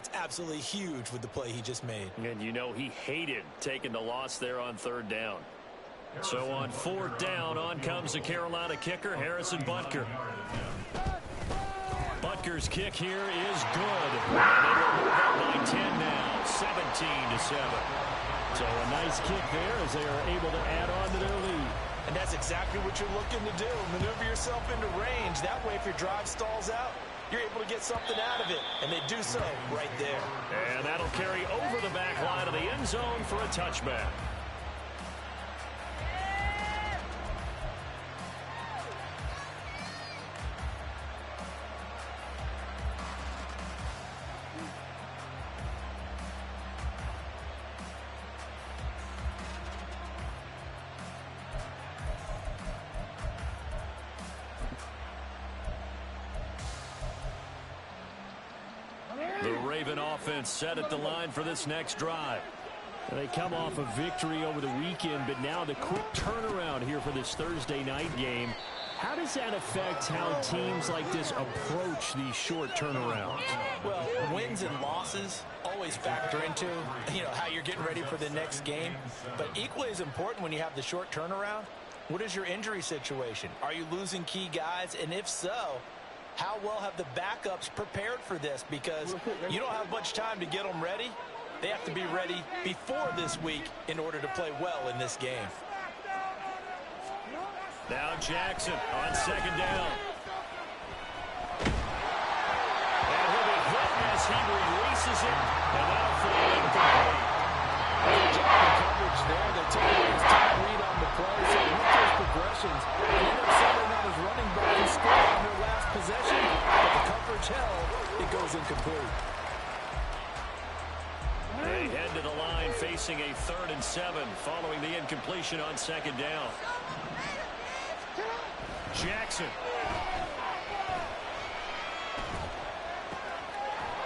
That's absolutely huge with the play he just made. And you know he hated taking the loss there on third down. So on fourth down, on comes the Carolina kicker, Harrison Butker. Butker's kick here is good. And they will move up by 10 now, 17-7. So a nice kick there as they are able to add on to their lead. And that's exactly what you're looking to do. Maneuver yourself into range. That way, if your drive stalls out, you're able to get something out of it. And they do so right there. And that'll carry over the back line of the end zone for a touchback. The Raven offense set at the line for this next drive. They come off a victory over the weekend, but now the quick turnaround here for this Thursday night game. How does that affect how teams like this approach these short turnarounds? Well, wins and losses always factor into, how you're getting ready for the next game. But equally as important when you have the short turnaround, what is your injury situation? Are you losing key guys? And if so, how well have the backups prepared for this? Because you don't have much time to get them ready. They have to be ready before this week in order to play well in this game. Now Jackson on second down. And he'll be hit as he releases it. And that'll fall incomplete. Good job of coverage there. They took his time read on the play. So with those progressions, they ended up settling on his running back and scored on their last possession. But the coverage held. It goes incomplete. They head to the line facing a 3rd and 7 following the incompletion on second down. Jackson.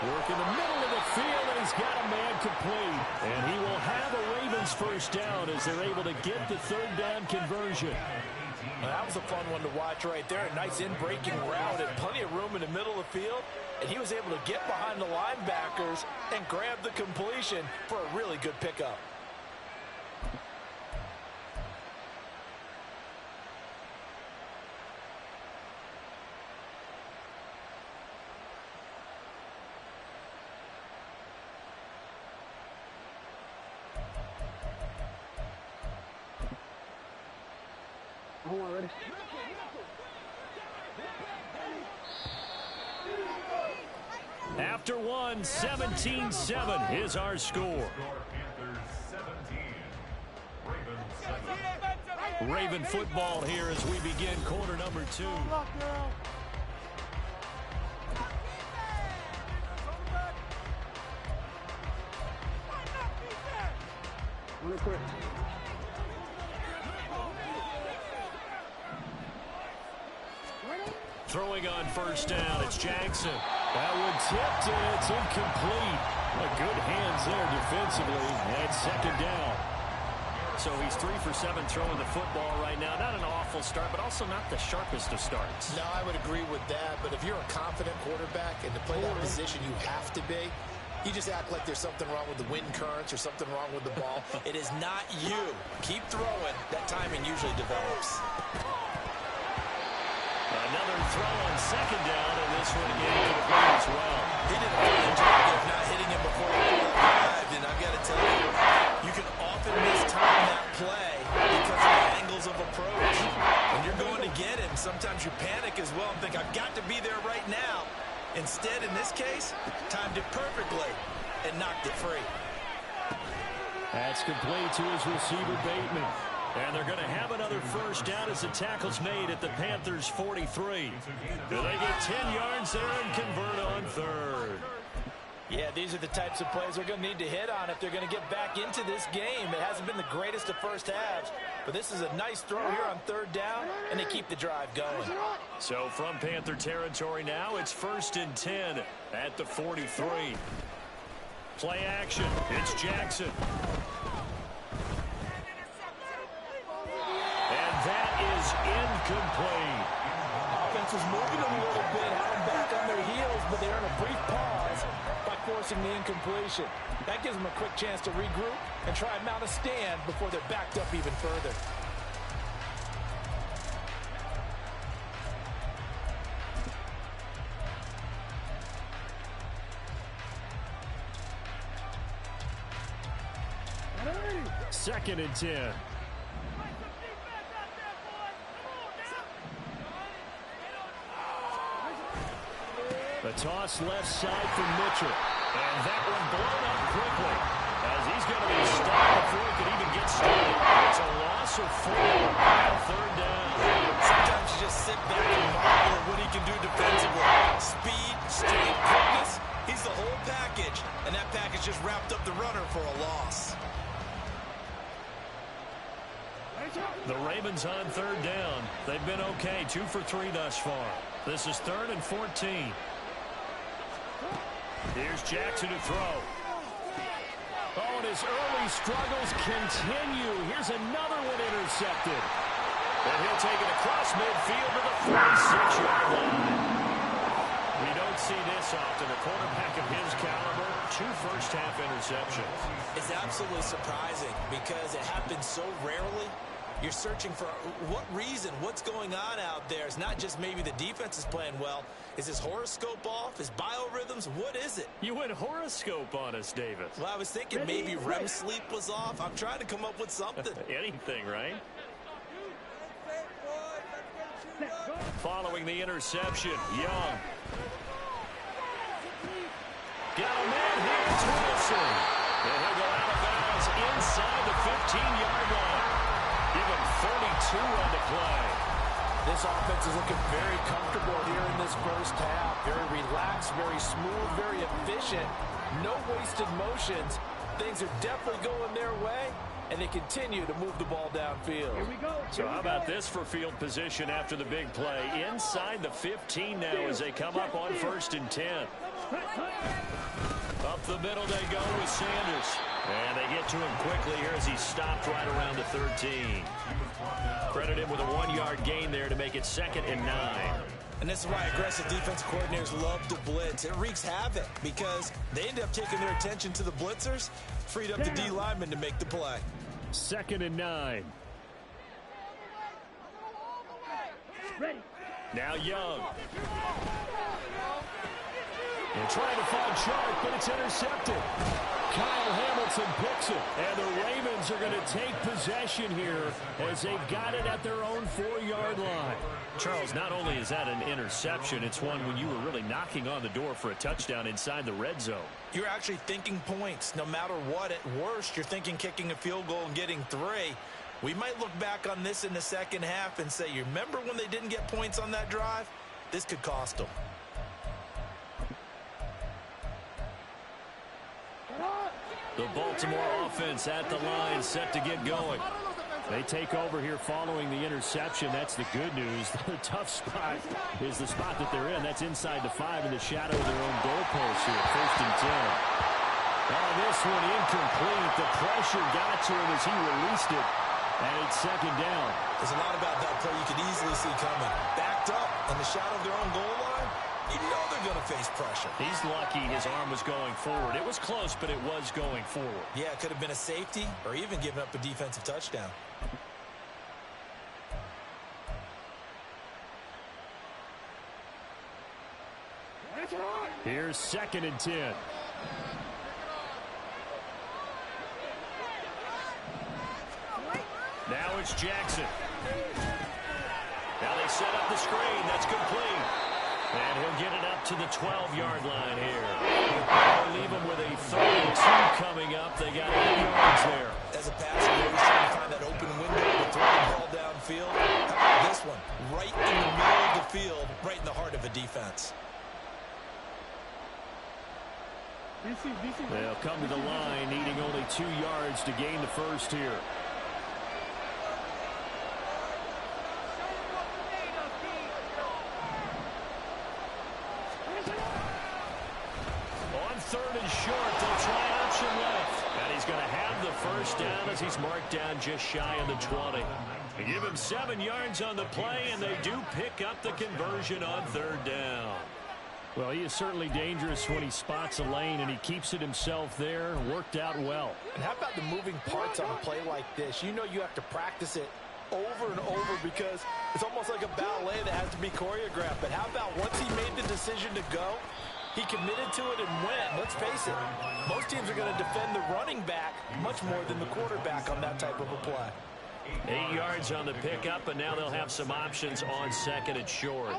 Work in the middle of the field, and he's got a man complete. And he will have a Ravens first down as they're able to get the 3rd down conversion. Well, that was a fun one to watch right there. A nice in-breaking route and plenty of room in the middle of the field. And he was able to get behind the linebackers and grab the completion for a really good pickup. Ready? After one, 17-7 is our score. Raven football here as we begin quarter number 2. Real quick. Throwing on first down, it's Jackson. That one tipped, and it's incomplete. A good hands there defensively. And second down. So he's 3 for 7 throwing the football right now. Not an awful start, but also not the sharpest of starts. No, I would agree with that. But if you're a confident quarterback and to play that position you have to be, you just act like there's something wrong with the wind currents or something wrong with the ball. It is not you. Keep throwing. That timing usually develops. Another throw on second down, and this one incomplete as well. He did a fine job of not hitting him before he arrived, and I've got to tell you, you can often mistime that play because of the angles of approach. When you're going to get him, sometimes you panic as well and think, I've got to be there right now. Instead, in this case, timed it perfectly and knocked it free. That's complete to his receiver, Bateman. And they're going to have another first down as the tackle's made at the Panthers' 43. Do they get 10 yards there and convert on 3rd? Yeah, these are the types of plays they're going to need to hit on if they're going to get back into this game. It hasn't been the greatest of first halves, but this is a nice throw here on 3rd down, and they keep the drive going. So from Panther territory now, it's 1st and 10 at the 43. Play action. It's Jackson. That is incomplete. Offense was moving them a little bit, had them back on their heels, but they earn a brief pause by forcing the incompletion. That gives them a quick chance to regroup and try and mount a stand before they're backed up even further. Second and 10. The toss left side from Mitchell. And that one blown up quickly as he's going to be stopped before he can even get started. It's a loss of 4 on third down. Sometimes you just sit back and marvel at what he can do defensively. Speed, strength, quickness. He's the whole package. And that package just wrapped up the runner for a loss. The Ravens on third down. They've been okay, 2 for 3 thus far. This is 3rd and 14. Here's Jackson to throw. Oh, and his early struggles continue. Here's another one intercepted. And he'll take it across midfield to the 46-yard line. We don't see this often. A quarterback of his caliber, 2 first-half interceptions. It's absolutely surprising because it happens so rarely. You're searching for what reason, what's going on out there. It's not just maybe the defense is playing well. Is his horoscope off? His biorhythms? What is it? You went horoscope on us, Davis. Well, I was thinking maybe REM sleep was off. I'm trying to come up with something. Anything, right? Following the interception, Young. Got a man here, it's Wilson. And he'll go out of bounds inside the 15-yard line. Give him 32 on the play. This offense is looking very comfortable here in this first half. Very relaxed, very smooth, very efficient. No wasted motions. Things are definitely going their way, and they continue to move the ball downfield. Here we go. So how about this for field position after the big play? Inside the 15 now as they come up on 1st and 10. Up the middle they go with Sanders. And they get to him quickly here as he's stopped right around the 13. Credit him with a 1-yard gain there to make it 2nd and 9. And this is why aggressive defense coordinators love to blitz. It wreaks havoc because they end up taking their attention to the blitzers, freed up the D lineman to make the play. 2nd and 9. Ready. Now Young. They're trying to find Sharp, but it's intercepted. Kyle Hamilton picks it, and the Ravens are going to take possession here as they've got it at their own 4-yard line. Charles, not only is that an interception, it's one when you were really knocking on the door for a touchdown inside the red zone. You're actually thinking points. No matter what, at worst, you're thinking kicking a field goal and getting 3. We might look back on this in the second half and say, you remember when they didn't get points on that drive? This could cost them. The Baltimore offense at the line, set to get going. They take over here following the interception. That's the good news. The tough spot is the spot that they're in. That's inside the 5 in the shadow of their own goalpost here. 1st and 10. Oh, this one incomplete. The pressure got to him as he released it. And it's 2nd down. There's a lot about that play you could easily see coming. Backed up in the shadow of their own goal line. You know they're going to face pressure. He's lucky his arm was going forward. It was close, but it was going forward. Yeah, it could have been a safety or even given up a defensive touchdown. Here's 2nd and 10. Now it's Jackson. Now they set up the screen. That's complete. And he'll get it up to the 12-yard line here. They'll leave him with a 3-2 coming up. They got 8 yards there. As a passer, they're always trying to find that open window to throw the ball downfield. How about this one? Right in the middle of the field, right in the heart of a defense. They'll come to the line, needing only 2 yards to gain the first here. On 3rd and short, they'll try option left. And he's going to have the first down as he's marked down just shy of the 20. They give him 7 yards on the play, and they do pick up the conversion on 3rd down. Well, he is certainly dangerous when he spots a lane, and he keeps it himself there. Worked out well. And how about the moving parts on a play like this? You know you have to practice it over and over because it's almost like a ballet that has to be choreographed. But how about once he made the decision to go, he committed to it and went. Let's face it, most teams are going to defend the running back much more than the quarterback on that type of a play. 8 yards on the pickup, and now they'll have some options on second and short.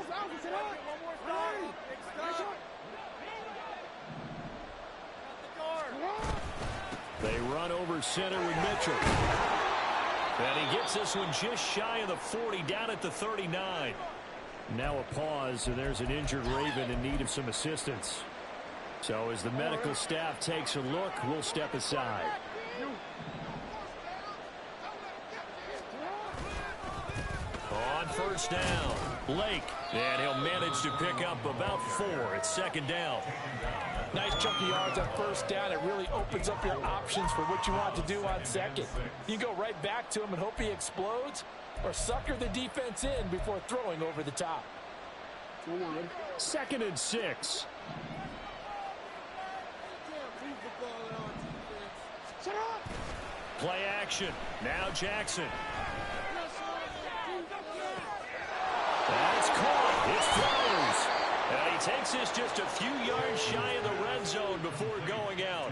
They run over center with Mitchell. And he gets this one just shy of the 40, down at the 39. Now a pause, and there's an injured Raven in need of some assistance. So as the medical staff takes a look, we'll step aside. On first down, Blake, and he'll manage to pick up about 4. It's second down. Nice chunk of yards on first down. It really opens up your options for what you want to do on second. You can go right back to him and hope he explodes, or sucker the defense in before throwing over the top. Second and 6. Play action. Now Jackson. That's caught. It's Flowers. And he takes this just a few yards shy of the red zone before going out.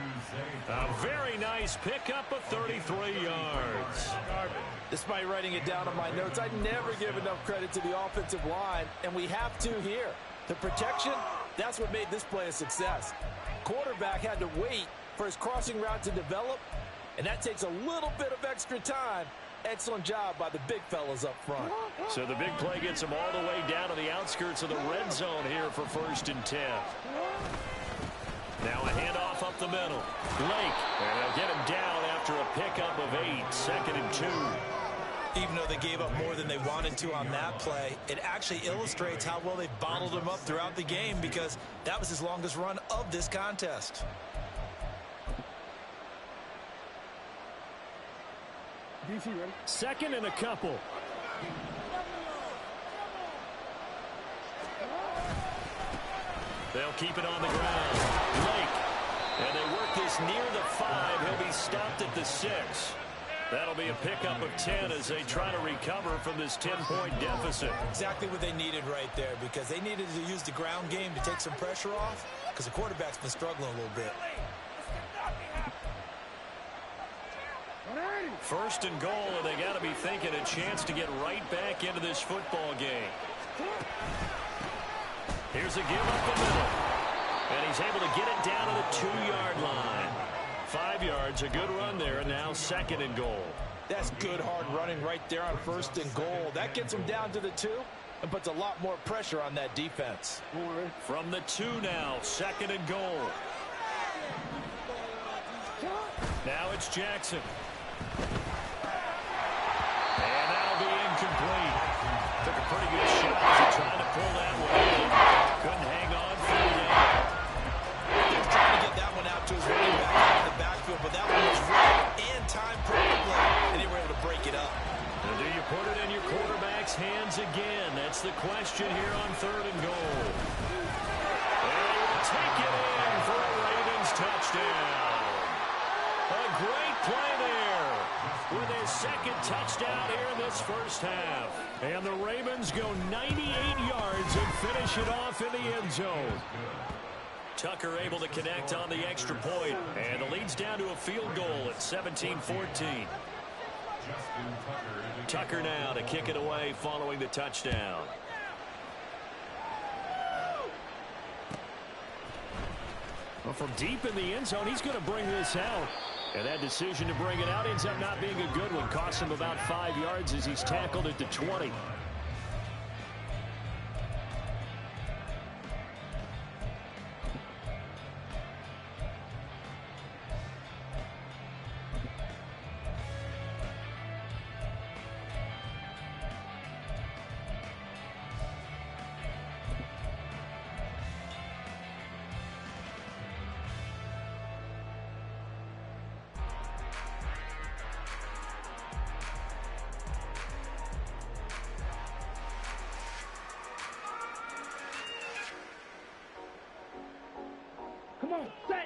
A very nice pickup of 33 yards. Despite writing it down on my notes, I never give enough credit to the offensive line, and we have to here. The protection, that's what made this play a success. Quarterback had to wait for his crossing route to develop, and that takes a little bit of extra time. Excellent job by the big fellas up front. So the big play gets him all the way down to the outskirts of the red zone here for first and 10. Now a handoff up the middle. Blake, and they'll get him down after a pickup of 8, second and 2. Even though they gave up more than they wanted to on that play, it actually illustrates how well they bottled him up throughout the game because that was his longest run of this contest. Second and a couple. They'll keep it on the ground. Blake. And they work this near the 5. He'll be stopped at the 6. That'll be a pickup of 10 as they try to recover from this 10-point deficit. Exactly what they needed right there because they needed to use the ground game to take some pressure off because the quarterback's been struggling a little bit. First and goal, and they got to be thinking a chance to get right back into this football game. Here's a give up the middle. And he's able to get it down to the 2-yard line. 5 yards, a good run there, and now second and goal. That's good hard running right there on first and goal. That gets him down to the 2 and puts a lot more pressure on that defense. From the 2 now, second and goal. Now it's Jackson. And that'll be incomplete. Took a pretty good shot as he tried to pull that one in. Couldn't hang on for the down. He was trying to get that one out to his running back out of the backfield, but that one was right and timed perfectly, and they were able to break it up. And do you put it in your quarterback's hands again? That's the question here on third and goal. And he will take it in for a Ravens touchdown. A great play there with his second touchdown here in this first half. And the Ravens go 98 yards and finish it off in the end zone. Tucker able to connect on the extra point, and the lead's down to a field goal at 17-14. Tucker now to kick it away following the touchdown. Well, from deep in the end zone, he's going to bring this out. And that decision to bring it out ends up not being a good one. Costs him about 5 yards as he's tackled at the 20.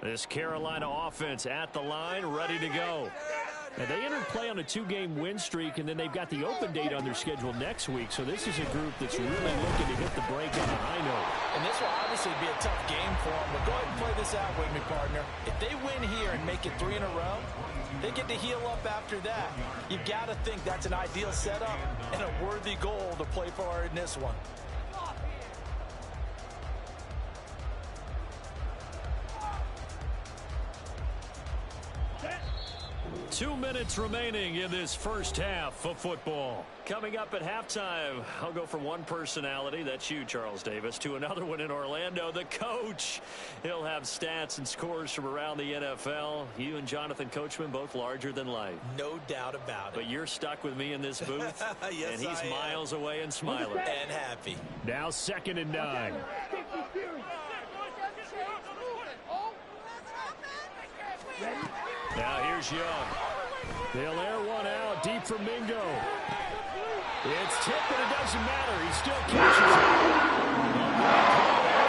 This Carolina offense at the line, ready to go. And they entered play on a 2-game win streak, and then they've got the open date on their schedule next week. So this is a group that's really looking to hit the break on a high note. And this will obviously be a tough game for them. But go ahead and play this out with me, partner. If they win here and make it 3 in a row, they get to heal up after that. You've got to think that's an ideal setup and a worthy goal to play for in this one. 2 minutes remaining in this first half of football. Coming up at halftime, I'll go from one personality, that's you, Charles Davis, to another one in Orlando, the coach. He'll have stats and scores from around the NFL. You and Jonathan Coachman, both larger than life. No doubt about it. But you're stuck with me in this booth, yes, and he's miles away and smiling. And happy. Now 2nd and 9. Now here's Young. They'll air one out deep for Mingo. It's tipped, but it doesn't matter. He still catches it.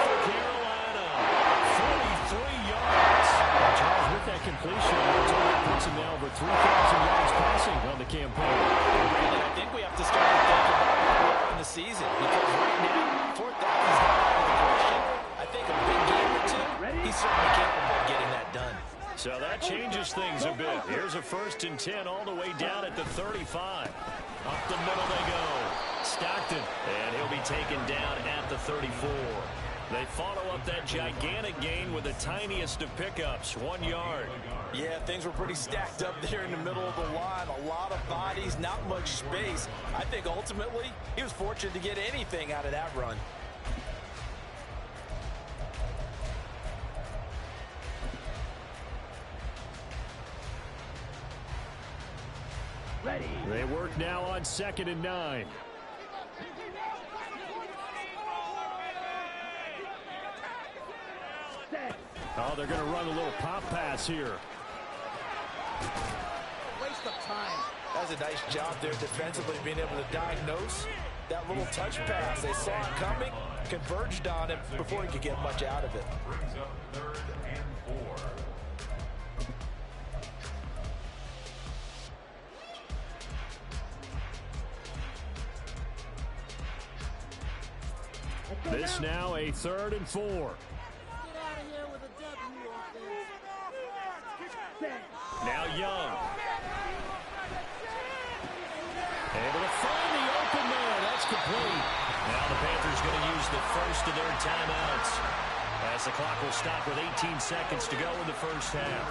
For Carolina, 43 yards. Charles, with that completion, it puts him now over 3,000 yards passing on the campaign. And I think we have to start to think about where we are in the season, because right now, 4,000 is not out of the question. I think a big game or two, he's certainly capable of getting that done. So that changes things a bit. Here's a 1st and 10 all the way down at the 35. Up the middle they go. Stockton, and he'll be taken down at the 34. They follow up that gigantic gain with the tiniest of pickups, 1 yard. Yeah, things were pretty stacked up there in the middle of the line. A lot of bodies, not much space. I think ultimately he was fortunate to get anything out of that run. Ready. They work now on 2nd and 9. Oh, they're going to run a little pop pass here. Waste of time. That's a nice job there defensively, being able to diagnose that little touch pass. They saw it coming, converged on it before he could get much out of it. Brings up 3rd and 4. This now a 3rd and 4. Get out of here with a W offense. Now Young. Able to find the open man. That's complete. Now the Panthers going to use the first of their timeouts as the clock will stop with 18 seconds to go in the first half.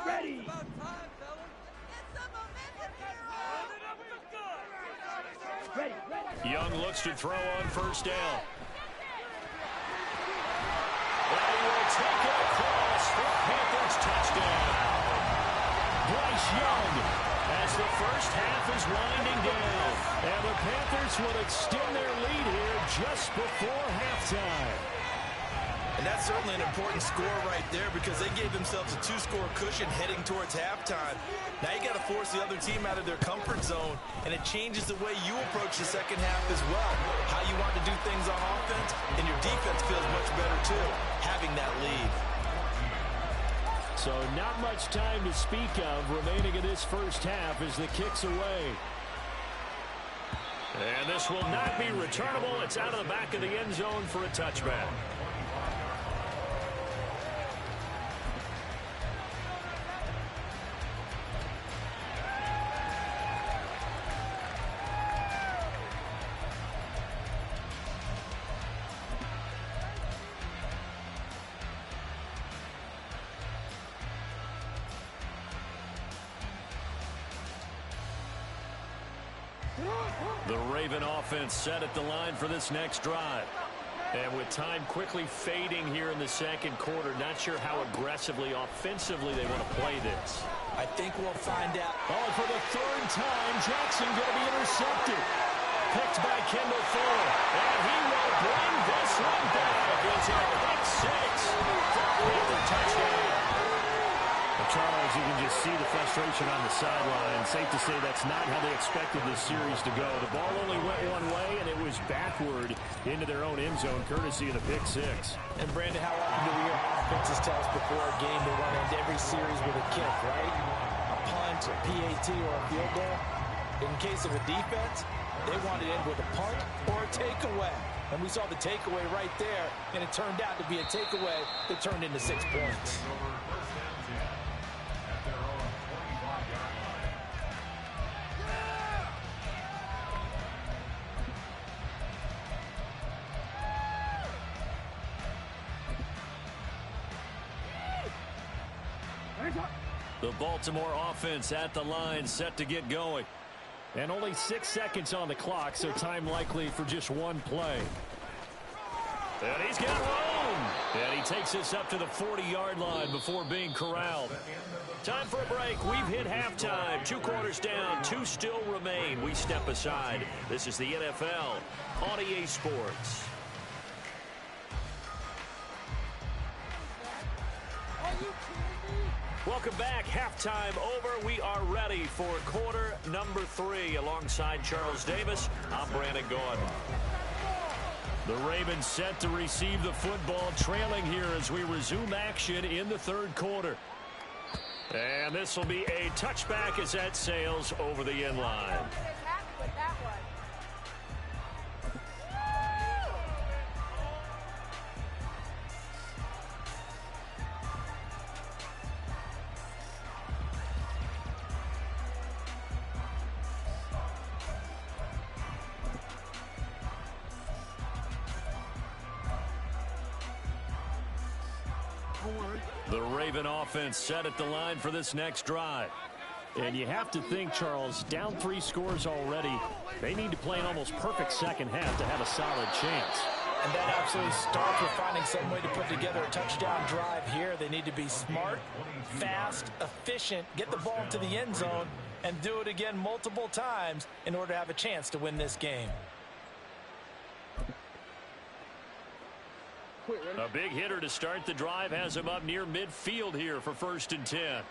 Ready. Young looks to throw on 1st down. And he will take it across for Panthers touchdown. Bryce Young as the first half is winding down. And the Panthers will extend their lead here just before halftime. And that's certainly an important score right there, because they gave themselves a 2-score cushion heading towards halftime. Now you got to force the other team out of their comfort zone, and it changes the way you approach the second half as well. How you want to do things on offense, and your defense feels much better too, having that lead. So not much time to speak of remaining in this first half as the kick's away. And this will not be returnable. It's out of the back of the end zone for a touchback. The Raven offense set at the line for this next drive. And with time quickly fading here in the second quarter, not sure how aggressively, offensively they want to play this. I think we'll find out. Oh, for the 3rd time, Jackson going to be intercepted. picked by Kendall Fuller. And he will bring this one back. It's a pick six for a Panther touchdown. Well, Charles, you can just see the frustration on the sideline. Safe to say that's not how they expected this series to go. The ball only went one way, and it was backward into their own end zone, courtesy of the pick six. And, Brandon, how often do we hear offenses tell us before a game they want to end every series with a kick, right? A punt, a PAT, or a field goal. In case of a defense, they want to end with a punt or a takeaway. And we saw the takeaway right there, and it turned out to be a takeaway that turned into 6 points. The Baltimore offense at the line, set to get going. And only 6 seconds on the clock, so time likely for just one play. And he's got room. And he takes us up to the 40-yard line before being corralled. Time for a break. We've hit halftime. 2 quarters down. 2 still remain. We step aside. This is the NFL on EA Sports. Welcome back. Halftime over. We are ready for quarter number 3. Alongside Charles Davis, I'm Brandon Gordon. The Ravens set to receive the football, trailing here as we resume action in the third quarter. And this will be a touchback as that sails over the end line. The Raven offense set at the line for this next drive. And you have to think, Charles, down 3 scores already. They need to play an almost perfect second half to have a solid chance. And that absolutely starts with finding some way to put together a touchdown drive here. They need to be smart, fast, efficient, get the ball to the end zone, and do it again multiple times in order to have a chance to win this game. A big hitter to start the drive has him up near midfield here for 1st and 10.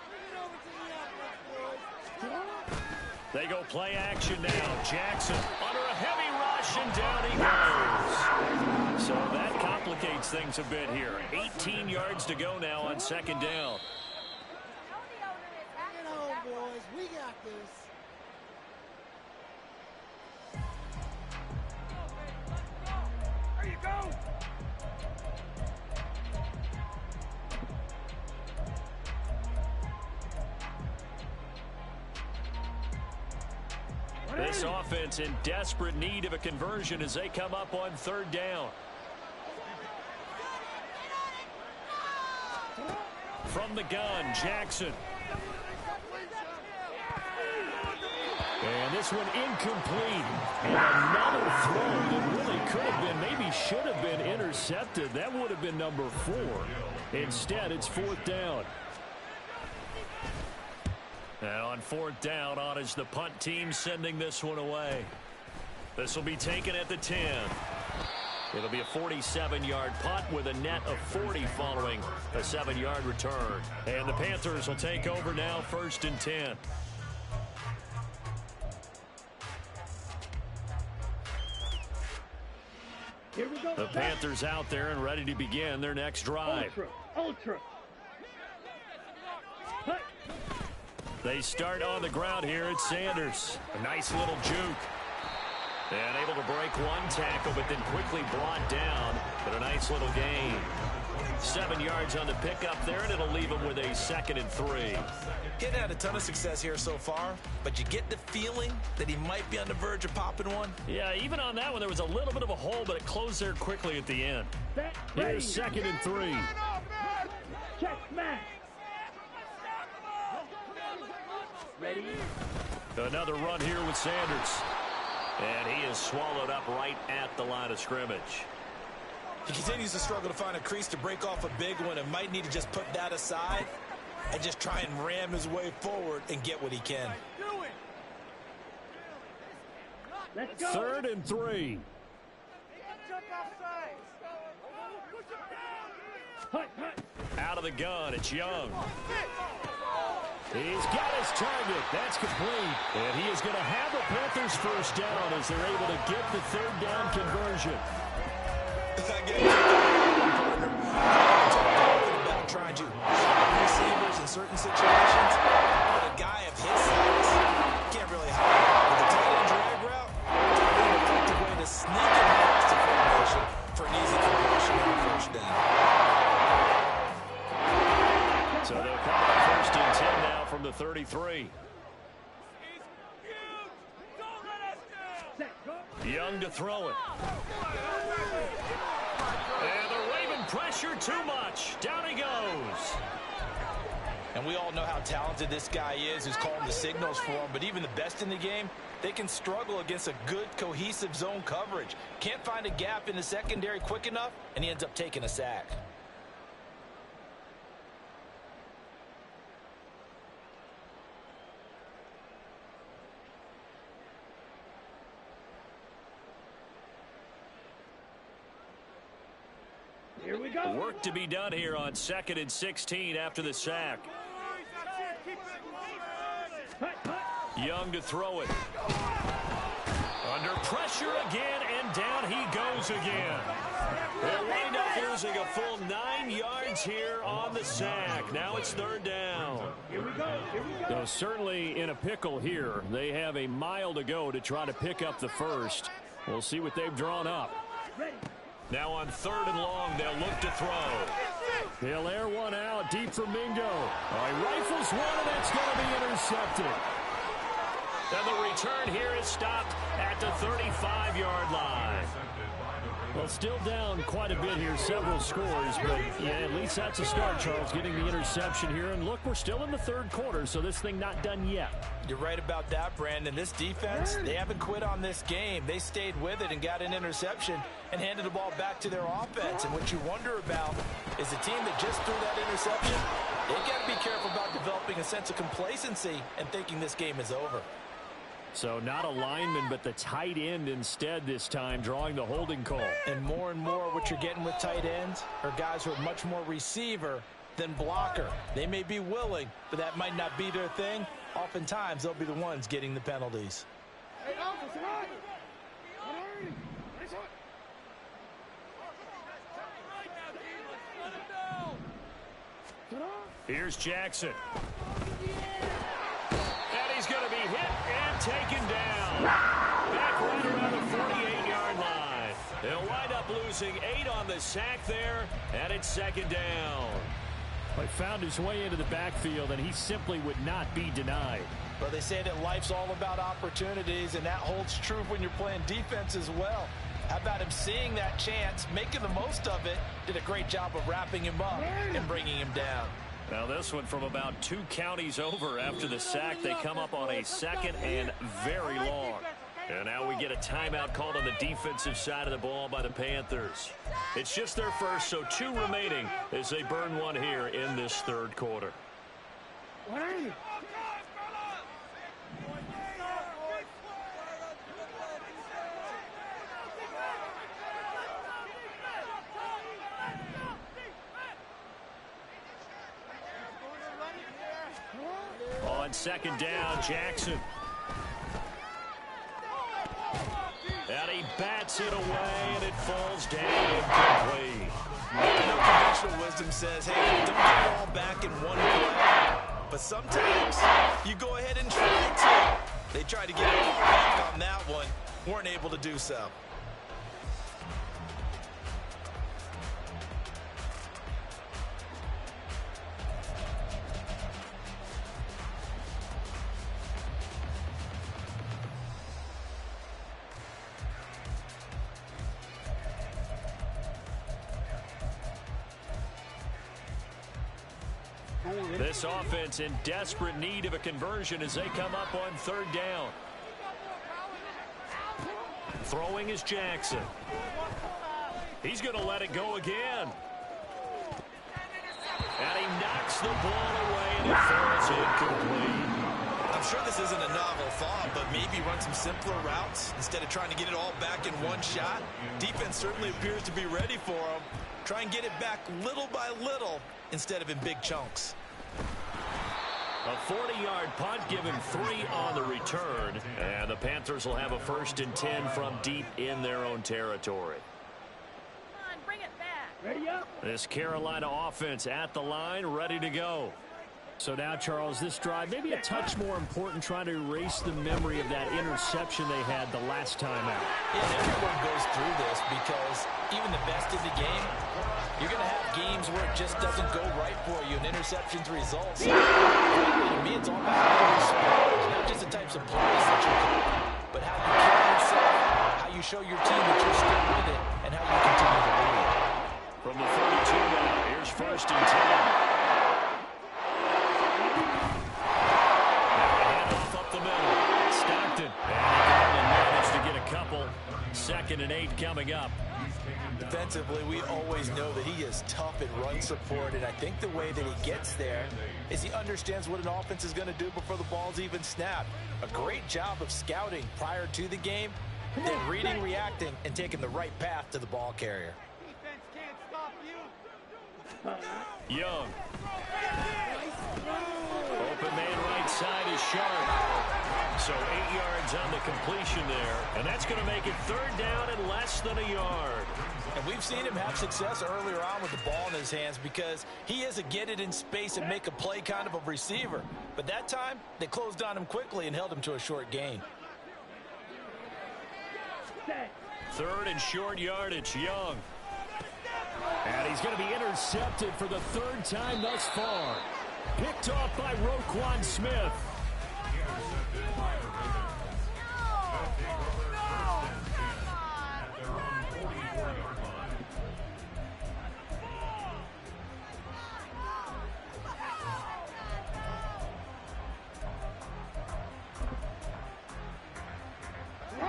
They go play action now. Jackson under a heavy rush, and down he goes. So that complicates things a bit here. 18 yards to go now on 2nd down. Bring it home, boys. We got this. There you go. This offense in desperate need of a conversion as they come up on 3rd down. From the gun, Jackson. And this one incomplete. And another throw that really could have been, maybe should have been intercepted. That would have been number 4. Instead, it's 4th down. And on 4th down, on is the punt team sending this one away. This will be taken at the 10. It'll be a 47-yard punt with a net of 40 following a 7-yard return. And the Panthers will take over now, 1st and 10. Here we go. The Panthers out there and ready to begin their next drive. Ultra. They start on the ground here at Sanders. A nice little juke. And able to break one tackle, but then quickly brought down. But a nice little gain. 7 yards on the pickup there, and it'll leave him with a 2nd and 3. He hadn't had a ton of success here so far, but you get the feeling that he might be on the verge of popping one. Yeah, even on that one, there was a little bit of a hole, but it closed there quickly at the end. Here's 2nd and 3. Check, smash. Ready? Another run here with Sanders. And he is swallowed up right at the line of scrimmage. He continues to struggle to find a crease to break off a big one and might need to just put that aside and just try and ram his way forward and get what he can. Let's go. 3rd and 3. Hut, hut. Out of the gun, it's Young. He's got his target. That's complete. And he is going to have the Panthers first down as they're able to get the 3rd down conversion. About trying to stop receivers in certain situations, but a guy of his size can't really hide. With the tight end drag route, it's a really effective way to sneak in past the formation for an easy conversion on the first down. So they'll come up 1st and 10 now from the 33. Young to throw it. And the Raven pressure too much. Down he goes. And we all know how talented this guy is who's calling the signals for him, but even the best in the game, they can struggle against a good, cohesive zone coverage. Can't find a gap in the secondary quick enough, and he ends up taking a sack. Here we go. Work to be done here on 2nd and 16 after the sack. Hut, hut. Young to throw it. Under pressure again, and down he goes again. They'll wind up losing a full 9 yards here on the sack. Now it's 3rd down. Here we go. Here we go. So certainly in a pickle here. They have a mile to go to try to pick up the first. We'll see what they've drawn up. Ready. Now on 3rd and long, they'll look to throw. He'll air one out deep for Mingo. He rifles one, and that's going to be intercepted. And the return here is stopped at the 35-yard line. Well, still down quite a bit here, several scores, but yeah, at least that's a start, Charles, getting the interception here. And look, we're still in the 3rd quarter, so this thing not done yet. You're right about that, Brandon. This defense, they haven't quit on this game. They stayed with it and got an interception and handed the ball back to their offense. And what you wonder about is the team that just threw that interception, they got to be careful about developing a sense of complacency and thinking this game is over. So not a lineman, but the tight end instead this time, drawing the holding call. And more what you're getting with tight ends are guys who are much more receiver than blocker. They may be willing, but that might not be their thing. Oftentimes, they'll be the ones getting the penalties. Here's Jackson. And he's going to be hit and taken down. Back right around the 48-yard line. They'll wind up losing 8 on the sack there, and it's 2nd down. He found his way into the backfield, and he simply would not be denied. Well, they say that life's all about opportunities, and that holds true when you're playing defense as well. How about him seeing that chance, making the most of it, did a great job of wrapping him up and bringing him down. Now this one from about 2 counties over after the sack. They come up on a 2nd and very long. And now we get a timeout called on the defensive side of the ball by the Panthers. It's just their first, so 2 remaining as they burn one here in this 3rd quarter. On 2nd down, Jackson. And he bats it away, and it falls down incomplete. Conventional wisdom says, hey, don't get it all back in one play. But sometimes you go ahead and try to. They tried to get it all back on that one. Weren't able to do so. This offense in desperate need of a conversion as they come up on 3rd down. Throwing is Jackson. He's going to let it go again. And he knocks the ball away, and it falls incomplete. I'm sure this isn't a novel thought, but maybe run some simpler routes instead of trying to get it all back in one shot. Defense certainly appears to be ready for them. Try and get it back little by little instead of in big chunks. A 40-yard punt, give him 3 on the return. And the Panthers will have a 1st and 10 from deep in their own territory. Come on, bring it back. Ready up. This Carolina offense at the line, ready to go. So now, Charles, this drive maybe a touch more important, trying to erase the memory of that interception they had the last time out. Yeah, everyone goes through this because even the best in the game, you're going to have games where it just doesn't go right for you and interceptions results. To me, it's all about how you respond, not just the types of plays that you call, but how you carry yourself, how you show your team that you're still with it, and how you continue to lead. From the 32 now, here's 1st and 10. Couple. 2nd and 8 coming up. Defensively, we always know that he is tough in run support, and I think the way that he gets there is he understands what an offense is going to do before the ball's even snapped. A great job of scouting prior to the game, then reading, reacting, and taking the right path to the ball carrier. Defense can't stop you. Young. Open man right side is Sharp. So 8 yards on the completion there. And that's going to make it 3rd down and less than a yard. And we've seen him have success earlier on with the ball in his hands because he is a get it in space and make a play kind of a receiver. But that time, they closed on him quickly and held him to a short gain. 3rd and short yardage, Young. And he's going to be intercepted for the 3rd time thus far. Picked off by Roquan Smith.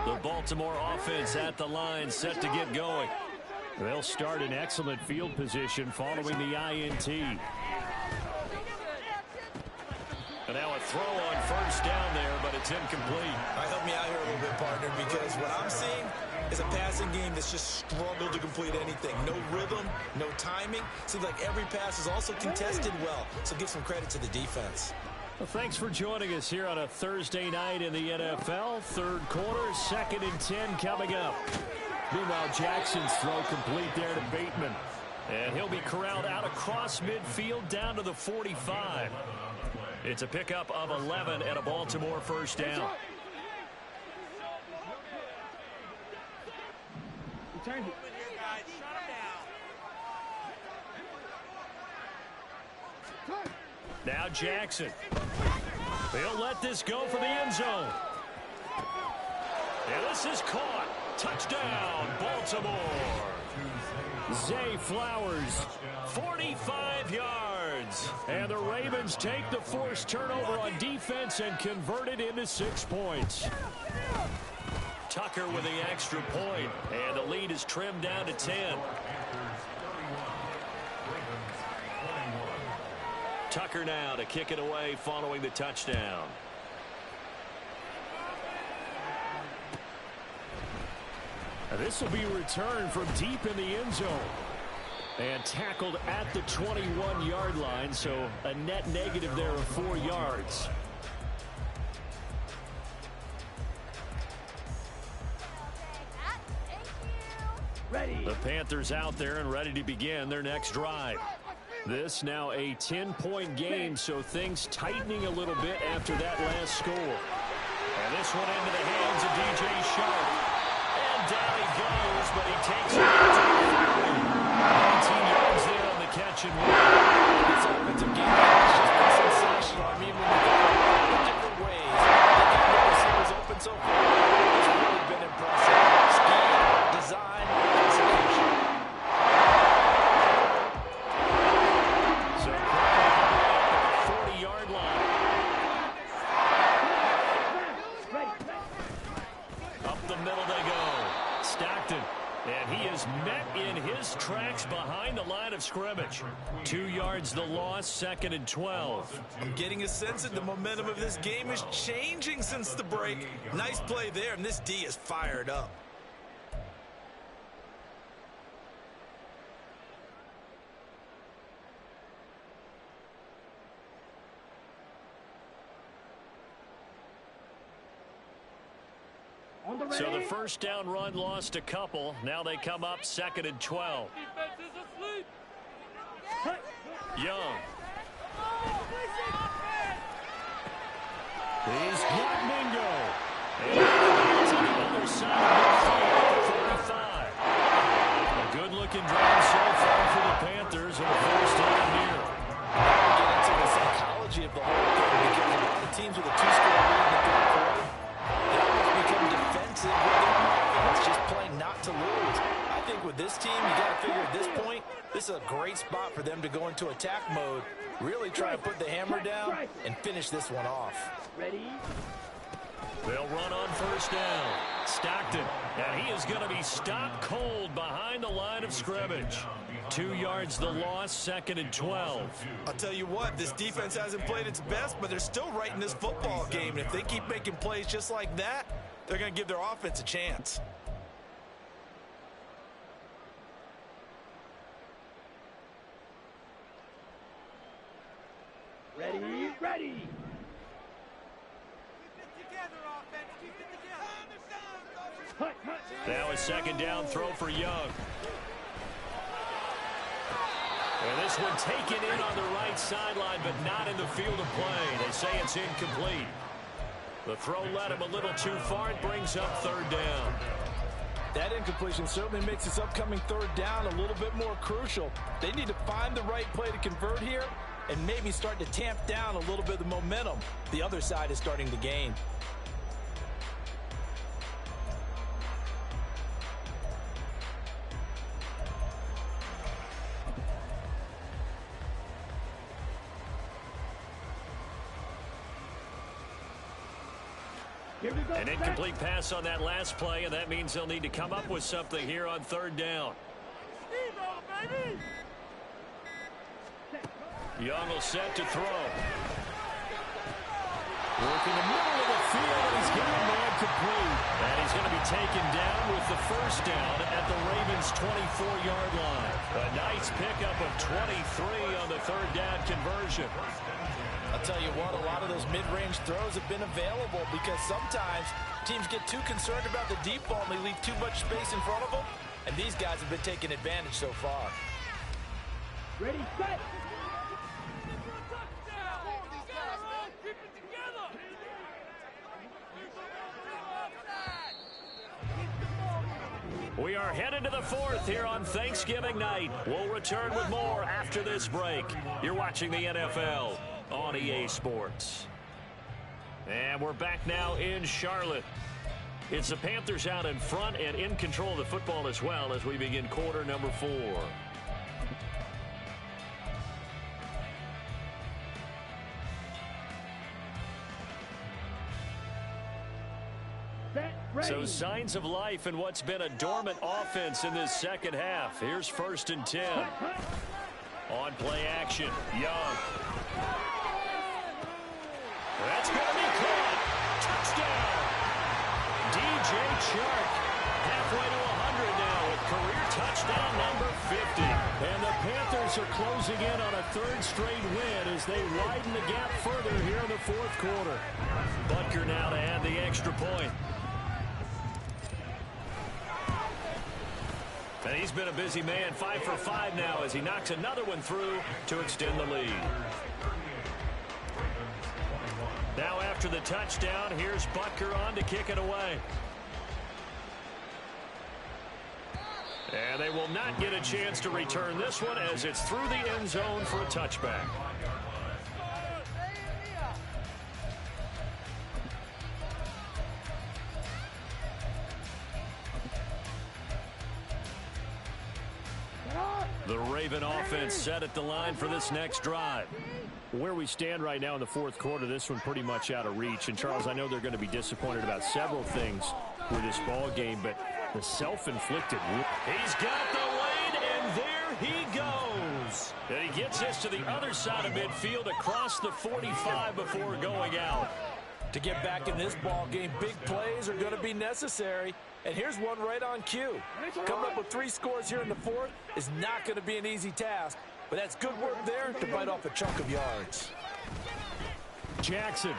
The Baltimore offense at the line, set to get going. They'll start in excellent field position following the INT. And now a throw on 1st down there, but it's incomplete. All right, help me out here a little bit, partner, because what I'm seeing is a passing game that's just struggled to complete anything. No rhythm, no timing. Seems like every pass is also contested well, so give some credit to the defense. Well, thanks for joining us here on a Thursday night in the NFL. 3rd quarter, 2nd and 10 coming up. Meanwhile, Jackson's throw complete there to Bateman. And he'll be corralled out across midfield down to the 45. It's a pickup of 11 and a Baltimore 1st down. Now Jackson. They'll let this go for the end zone. And this is caught. Touchdown, Baltimore. Zay Flowers, 45 yards. And the Ravens take the forced turnover on defense and convert it into 6 points. Tucker with the extra point, and the lead is trimmed down to 10. Tucker now to kick it away following the touchdown. This will be returned from deep in the end zone. And tackled at the 21-yard line, so a net negative there of 4 yards. Ready. The Panthers out there and ready to begin their next drive. This now a 10-point game, so things tightening a little bit after that last score. And this one into the hands of DJ Sharp. And down he goes, but he takes it out to the 19 yards there on the catch and run. This offensive game has just been sensational. I mean, when you go in different ways, they got the receivers open so far. It's really been impressive. Scheme, design, execution. So, 40-yard line. Up the middle they go. Stockton. And he is met in his tracks behind the line of of scrimmage. 2 yards the loss, 2nd and 12. I'm getting a sense that the momentum of this game is changing since the break. Nice play there, and this D is fired up. So the first down run lost a couple. Now they come up 2nd and 12. Young. He's got Mingo. And he's on the other side of the field, 45. A good-looking drive so far for the Panthers and a first down here. Get into the psychology of the whole thing because a lot of teams with a 2-score lead in the third quarter, they almost become defensive with their offense, just playing not to lose. I think with this team, you got to figure at this point, this is a great spot for them to go into attack mode, really try to put the hammer down and finish this one off. Ready? They'll run on first down. Stockton, and he is going to be stopped cold behind the line of scrimmage. 2 yards the loss, 2nd and 12. I'll tell you what, this defense hasn't played its best, but they're still right in this football game. And if they keep making plays just like that, they're going to give their offense a chance. Ready? Ready! Now a 2nd down throw for Young. And this one taken in on the right sideline, but not in the field of play. They say it's incomplete. The throw led him a little too far. It brings up 3rd down. That incompletion certainly makes this upcoming 3rd down a little bit more crucial. They need to find the right play to convert here and maybe start to tamp down a little bit of the momentum the other side is starting to gain. An incomplete pass on that last play, and that means they'll need to come up with something here on 3rd down. Young will set to throw. Working the middle of the field, and he's got a man complete. And he's going to be taken down with the first down at the Ravens' 24-yard line. A nice pickup of 23 on the 3rd down conversion. I'll tell you what, a lot of those mid-range throws have been available because sometimes teams get too concerned about the deep ball and they leave too much space in front of them, and these guys have been taking advantage so far. Ready, set! We are headed to the 4th here on Thanksgiving night. We'll return with more after this break. You're watching the NFL on EA Sports. And we're back now in Charlotte. It's the Panthers out in front and in control of the football as well as we begin quarter number 4. So signs of life in what's been a dormant offense in this second half. Here's 1st and 10. On play action, Young. That's going to be caught. Touchdown. DJ Chark halfway to 100 now with career touchdown number 50. And the Panthers are closing in on a 3rd straight win as they widen the gap further here in the 4th quarter. Butker now to add the extra point. And he's been a busy man, 5 for 5 now as he knocks another one through to extend the lead. Now after the touchdown, here's Butker on to kick it away. And they will not get a chance to return this one as it's through the end zone for a touchback. The Raven offense set at the line for this next drive. Where we stand right now in the 4th quarter, this one pretty much out of reach. And, Charles, I know they're going to be disappointed about several things with this ball game, but the self-inflicted. He's got the lead, and there he goes. gets this to the other side of midfield across the 45 before going out. To get back in this ball game, big plays are going to be necessary. And here's one right on cue. Coming up with 3 scores here in the fourth is not going to be an easy task. But that's good work there to bite off a chunk of yards. Jackson.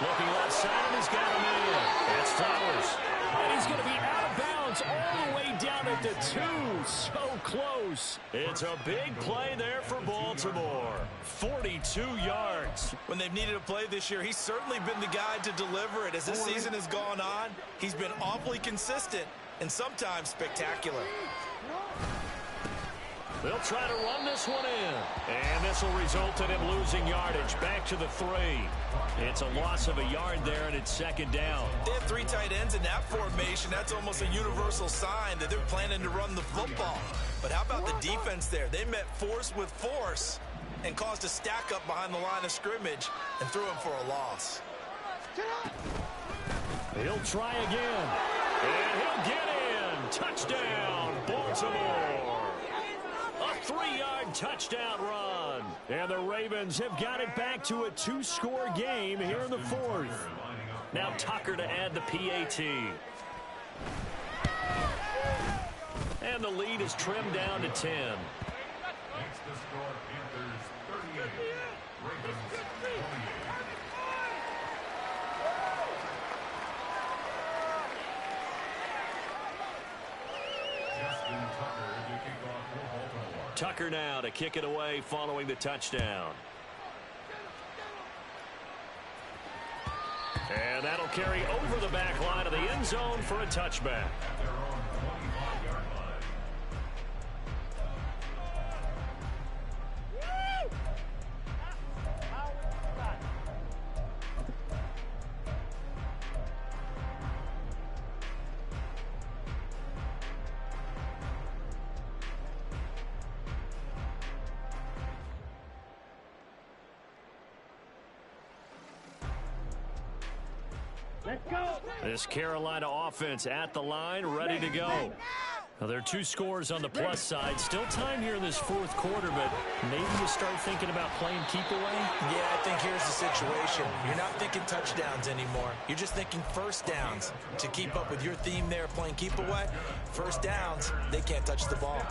Looking left side, he's got him in. That's Flowers. And he's going to be out of bounds all the way down at the 2. So close. It's a big play there for Baltimore. 42 yards. When they've needed a play this year, he's certainly been the guy to deliver it. As this season has gone on, he's been awfully consistent and sometimes spectacular. They'll try to run this one in. And this will result in him losing yardage. Back to the 3. It's a loss of a yard there, and it's second down. They have 3 tight ends in that formation. That's almost a universal sign that they're planning to run the football. But how about the defense there? They met force with force and caused a stack up behind the line of scrimmage and threw him for a loss. He'll try again. And he'll get in. Touchdown, Baltimore. A 3-yard touchdown run. And the Ravens have got it back to a 2-score game here in the fourth. Now Tucker to add the PAT. And the lead is trimmed down to 10. Next to score, Panthers 38, Ravens 28. Justin Tucker to kick off for Baltimore. Tucker now to kick it away following the touchdown. And that'll carry over the back line of the end zone for a touchback. At their own 25-yard line. Let's go. This Carolina offense at the line, ready to go. Now, there are 2 scores on the plus side. Still time here in this fourth quarter, but maybe you start thinking about playing keep away? Yeah, I think here's the situation. You're not thinking touchdowns anymore. You're just thinking first downs. To keep up with your theme there, playing keep away, first downs, they can't touch the ball.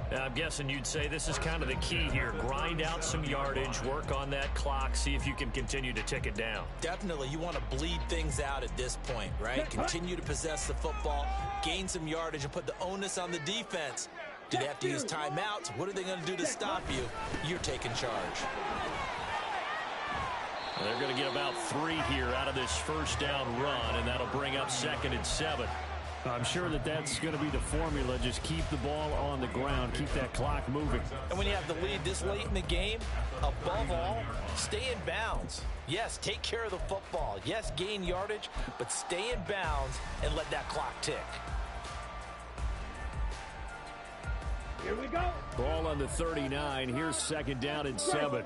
I'm guessing you'd say this is kind of the key here. Grind out some yardage, work on that clock, see if you can continue to tick it down. Definitely, you want to bleed things out at this point, right? Continue to possess the football, gain some yardage, and put the onus on the defense. Do they have to use timeouts? What are they going to do to stop you? You're taking charge. They're going to get about 3 here out of this first down run, and that'll bring up 2nd and 7. I'm sure that that's going to be the formula. Just keep the ball on the ground. Keep that clock moving. And when you have the lead this late in the game, above all, stay in bounds. Yes, take care of the football. Yes, gain yardage, but stay in bounds and let that clock tick. Here we go. Ball on the 39. Here's 2nd down and 7.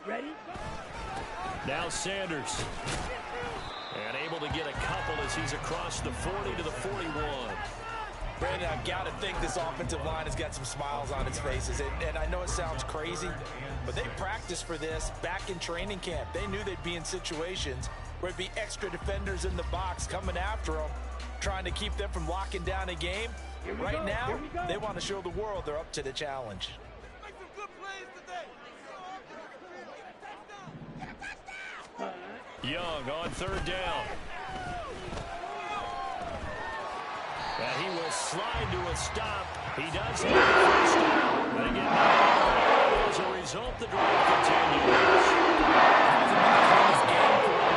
Ready? Now Sanders. And able to get a couple as he's across the 40 to the 41. Brandon, I've got to think this offensive line has got some smiles on its faces. And I know it sounds crazy, but they practiced for this back in training camp. They knew they'd be in situations where it'd be extra defenders in the box coming after them, trying to keep them from locking down a game. Right now, they want to show the world they're up to the challenge. Make some good plays today. Young on 3rd down. And he will slide to a stop. He does have the first down. They get knocked. As a result, the drive continues.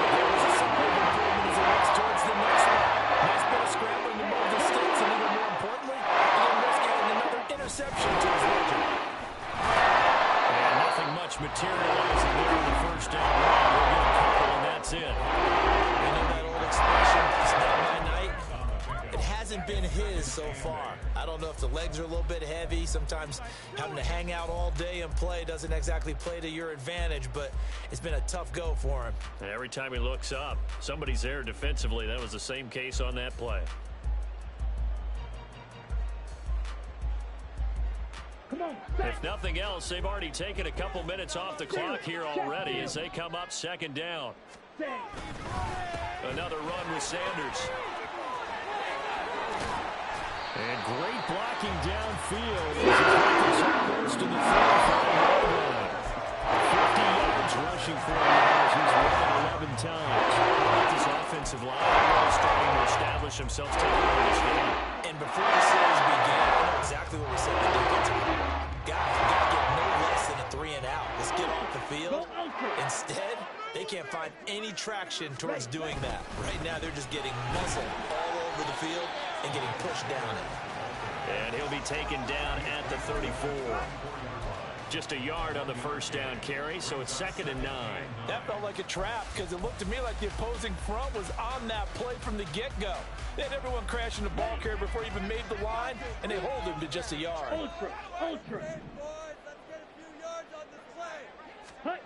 There was a sign of improvement as it works towards the next one. Nice bit of scrambling to move the sticks, and even more importantly, he didn't risk getting another interception to his legend. And nothing much materializing there in the first down run. He'll get a couple, and that's it. You know that old expression, it's not my night. It hasn't been his so far. I don't know if the legs are a little bit heavy. Sometimes having to hang out all day and play doesn't exactly play to your advantage, but it's been a tough go for him. Every time he looks up, somebody's there defensively. That was the same case on that play. Come on. If nothing else, they've already taken a couple minutes off the clock here already as they come up second down. Another run with Sanders. And great blocking downfield as he gets almost to the 45-yard line. 50 yards rushing for him as he's run 11 times. This offensive line really starting to establish themselves taking over this game. And before the series began, I know exactly what we said to defense. Guys, we got to get no less than a 3 and out. Let's get off the field. Instead, they can't find any traction towards doing that. Right now, they're just getting muzzled all over the field and getting pushed down it. And he'll be taken down at the 34. Just a yard on the first down carry, so it's 2nd and 9. That felt like a trap because it looked to me like the opposing front was on that play from the get-go. They had everyone crashing the ball carrier before he even made the line, and they hold him to just a yard. Ultra. Hey, boys, let's get a few yards on this play. Hut.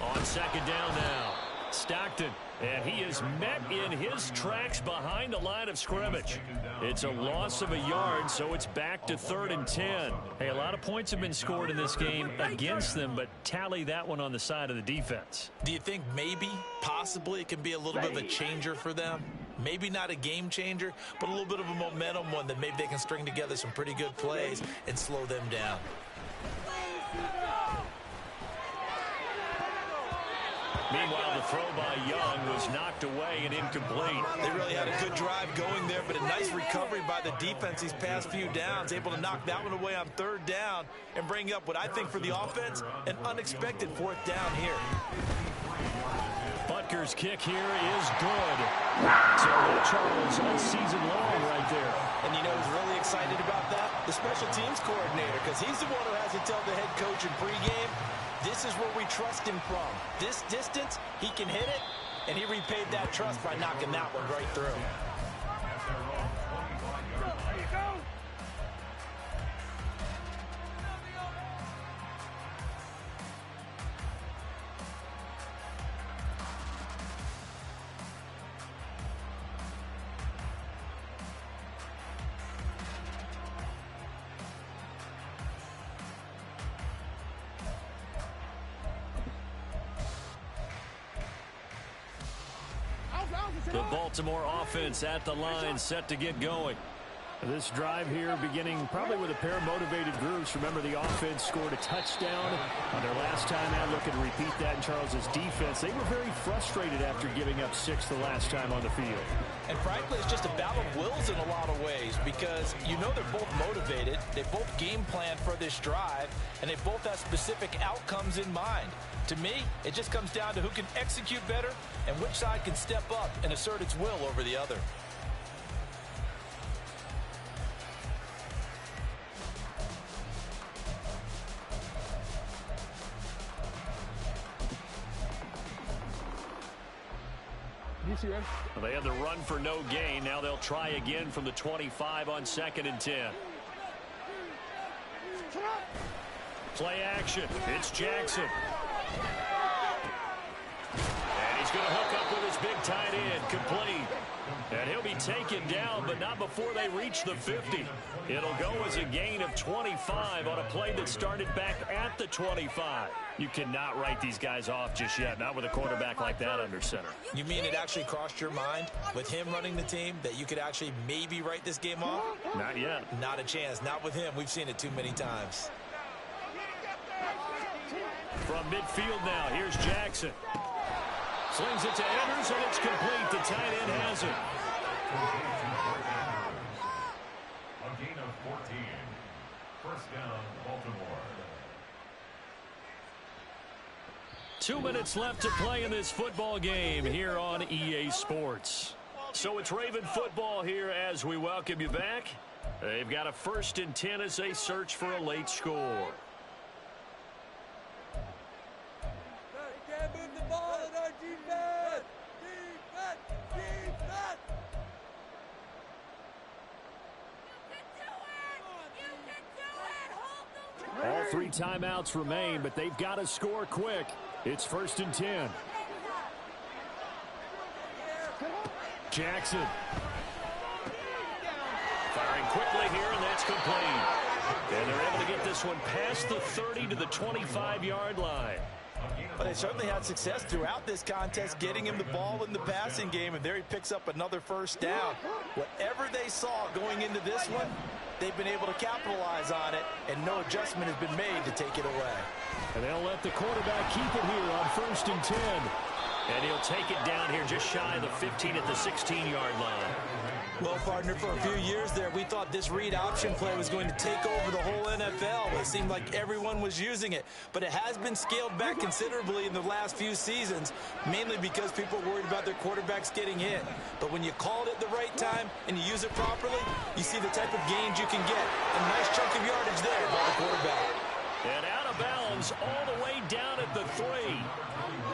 On 2nd down now, Stockton. And he is met in his tracks behind the line of scrimmage. It's a loss of a yard, so it's back to 3rd and 10. Hey, a lot of points have been scored in this game against them, but tally that one on the side of the defense. Do you think maybe, possibly, it can be a little bit of a changer for them? Maybe not a game changer, but a little bit of a momentum one that maybe they can string together some pretty good plays and slow them down. Meanwhile, the throw by Young was knocked away and incomplete. They really had a good drive going there, but a nice recovery by the defense these past few downs, able to knock that one away on 3rd down and bring up what I think for the offense, an unexpected 4th down here. Butker's kick here is good. So Charles all season long right there. And you know who's really excited about that? The special teams coordinator, because he's the one who has to tell the head coach in pregame, this is where we trust him from. This distance, he can hit it, and he repaid that trust by knocking that one right through. The Baltimore offense at the line, set to get going. This drive here beginning probably with a pair of motivated groups. Remember, the offense scored a touchdown on their last time out. Looking to repeat that in Charles's defense. They were very frustrated after giving up 6 the last time on the field. And frankly, it's just a battle of wills in a lot of ways because you know they're both motivated. They both game plan for this drive, and they both have specific outcomes in mind. To me, it just comes down to who can execute better and which side can step up and assert its will over the other. Well, they had the run for no gain. Now they'll try again from the 25 on 2nd and 10. Play action. It's Jackson. And he's going to hook up with his big tight end. Complete. And he'll be taken down, but not before they reach the 50. It'll go as a gain of 25 on a play that started back at the 25. You cannot write these guys off just yet, not with a quarterback like that under center. You mean it actually crossed your mind with him running the team that you could actually maybe write this game off? Not yet. Not a chance. Not with him. We've seen it too many times. From midfield now, here's Jackson. Slings it to Evers, and it's complete. The tight end has it. A gain of 14. First down, Baltimore. 2 minutes left to play in this football game here on EA Sports. So it's Raven football here as we welcome you back. They've got a 1st and 10 as they search for a late score. You can't move the ball in our defense. Defense. All 3 timeouts remain, but they've got to score quick. It's 1st and 10. Jackson. Firing quickly here, and that's complete. And they're able to get this one past the 30 to the 25-yard line. But they certainly had success throughout this contest getting him the ball in the passing game, and there he picks up another first down. Whatever they saw going into this one, they've been able to capitalize on it, and no adjustment has been made to take it away. And they'll let the quarterback keep it here on 1st and 10. And he'll take it down here just shy of the 15 at the 16-yard line. Well, partner, for a few years there, we thought this read option play was going to take over the whole NFL. It seemed like everyone was using it. But it has been scaled back considerably in the last few seasons, mainly because people are worried about their quarterbacks getting hit. But when you call it at the right time and you use it properly, you see the type of gains you can get. A nice chunk of yardage there by the quarterback. And out of bounds all the way down at the 3.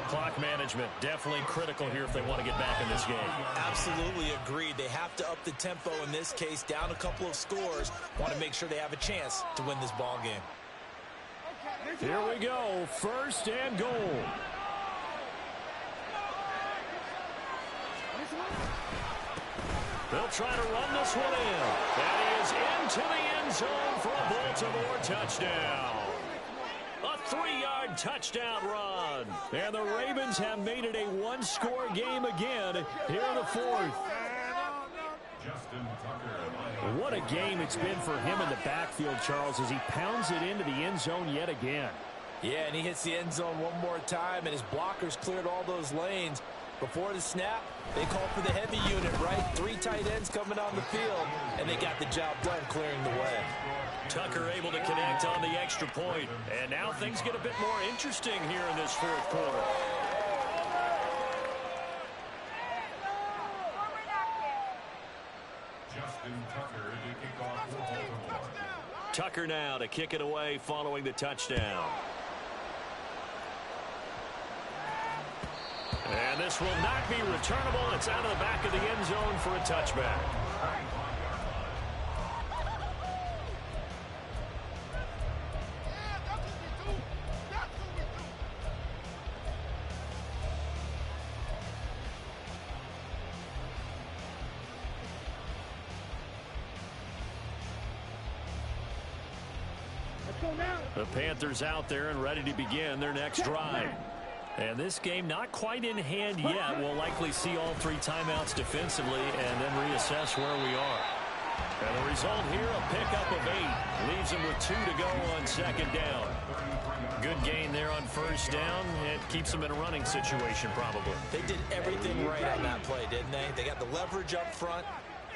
Clock management definitely critical here if they want to get back in this game. Absolutely agreed. They have to up the tempo in this case, down a couple of scores. Want to make sure they have a chance to win this ball game. Here we go, 1st and goal. They'll try to run this one in. And he is into the end zone for a Baltimore touchdown. A 3-yard touchdown run. And the Ravens have made it a one-score game again here in the 4th. What a game it's been for him in the backfield, Charles, as he pounds it into the end zone yet again. Yeah, and he hits the end zone one more time, and his blockers cleared all those lanes. Before the snap, they called for the heavy unit, right? 3 tight ends coming on the field, and they got the job done clearing the way. Tucker able to connect on the extra point. And now things get a bit more interesting here in this 4th quarter. Tucker now to kick it away following the touchdown. And this will not be returnable. It's out of the back of the end zone for a touchback. The Panthers out there and ready to begin their next drive. And this game not quite in hand yet. We'll likely see all 3 timeouts defensively and then reassess where we are. And the result here, a pickup of 8. Leaves them with 2 to go on 2nd down. Good gain there on 1st down. It keeps them in a running situation probably. They did everything right on that play, didn't they? They got the leverage up front,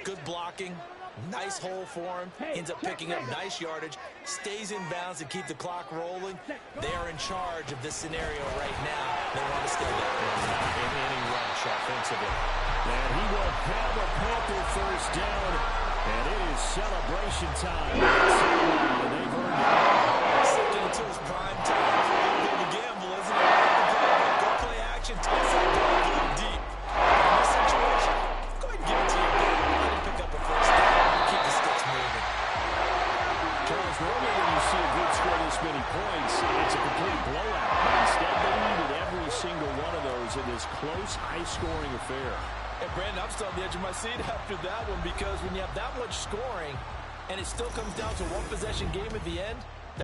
good blocking. Nice hole for him. Ends up picking up nice yardage. Stays in bounds to keep the clock rolling. They are in charge of this scenario right now. They want to stay there. Not in any rush offensively. And he will have a Panther 1st down. And it is celebration time. They've earned it. Second until his prime time. It's a little bit of a gamble, isn't it? Go play action. Toss that ball really deep. In this situation, go ahead and give it to you. Let him pick up a 1st down. Keep the sticks moving. Charles, normally when you see a good score this many points, it's a complete blowout. But instead, they needed every single one of those in this close, high-scoring affair. And Brandon, I'm still on the edge of my seat after that one, because when you have that much scoring and it still comes down to 1 possession game at the end,